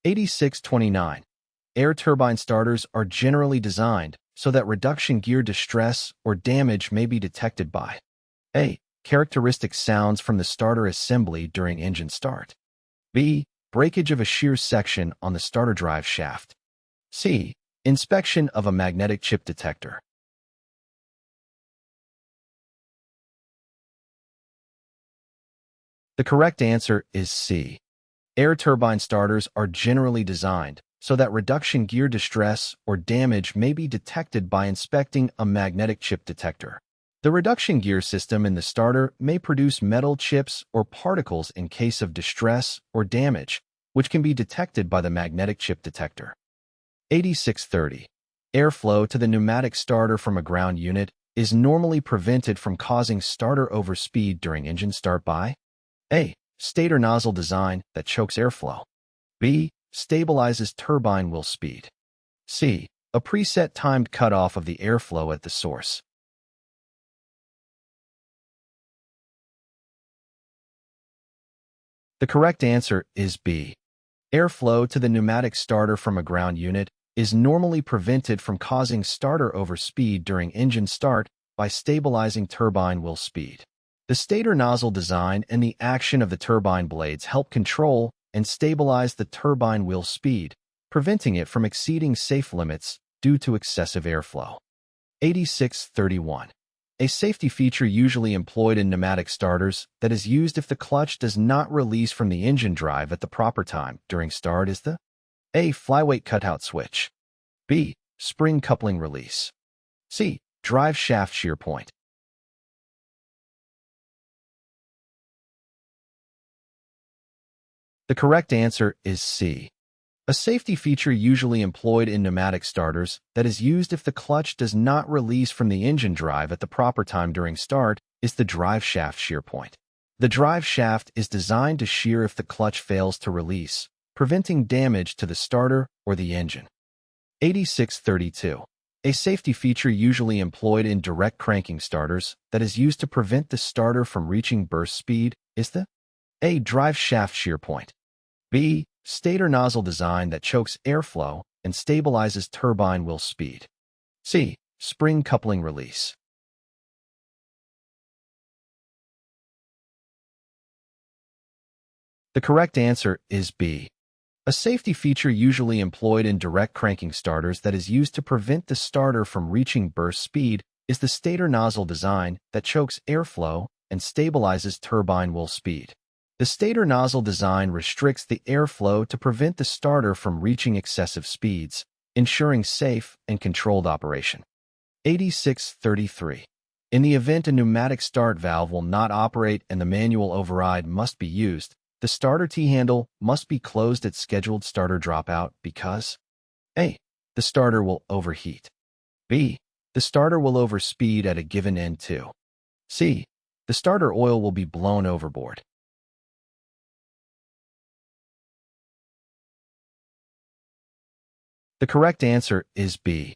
8629. Air turbine starters are generally designed so that reduction gear distress or damage may be detected by A. Characteristic sounds from the starter assembly during engine start. B. Breakage of a shear section on the starter drive shaft. C. Inspection of a magnetic chip detector. The correct answer is C. Air turbine starters are generally designed so that reduction gear distress or damage may be detected by inspecting a magnetic chip detector. The reduction gear system in the starter may produce metal chips or particles in case of distress or damage, which can be detected by the magnetic chip detector. 8630. Airflow to the pneumatic starter from a ground unit is normally prevented from causing starter overspeed during engine start by A. Stator nozzle design that chokes airflow. B. Stabilizes turbine wheel speed. C. A preset timed cutoff of the airflow at the source. The correct answer is B. Airflow to the pneumatic starter from a ground unit is normally prevented from causing starter overspeed during engine start by stabilizing turbine wheel speed. The stator nozzle design and the action of the turbine blades help control and stabilize the turbine wheel speed, preventing it from exceeding safe limits due to excessive airflow. 8631. A safety feature usually employed in pneumatic starters that is used if the clutch does not release from the engine drive at the proper time during start is the A. Flyweight cutout switch. B. Spring coupling release. C. Drive shaft shear point. The correct answer is C. A safety feature usually employed in pneumatic starters that is used if the clutch does not release from the engine drive at the proper time during start is the drive shaft shear point. The drive shaft is designed to shear if the clutch fails to release, preventing damage to the starter or the engine. 8632. A safety feature usually employed in direct cranking starters that is used to prevent the starter from reaching burst speed is the A. Drive shaft shear point. B. Stator nozzle design that chokes airflow and stabilizes turbine wheel speed. C. Spring coupling release. The correct answer is B. A safety feature usually employed in direct cranking starters that is used to prevent the starter from reaching burst speed is the stator nozzle design that chokes airflow and stabilizes turbine wheel speed. The stator nozzle design restricts the airflow to prevent the starter from reaching excessive speeds, ensuring safe and controlled operation. 8633. In the event a pneumatic start valve will not operate and the manual override must be used, the starter T-handle must be closed at scheduled starter dropout because A. The starter will overheat. B. The starter will overspeed at a given end too. C. The starter oil will be blown overboard. The correct answer is B.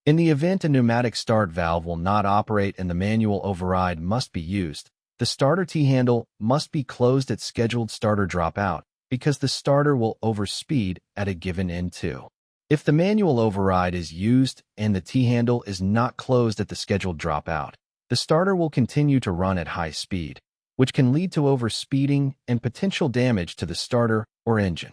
In the event a pneumatic start valve will not operate and the manual override must be used, the starter T-handle must be closed at scheduled starter dropout because the starter will overspeed at a given end too. If the manual override is used and the T-handle is not closed at the scheduled dropout, the starter will continue to run at high speed, which can lead to overspeeding and potential damage to the starter or engine.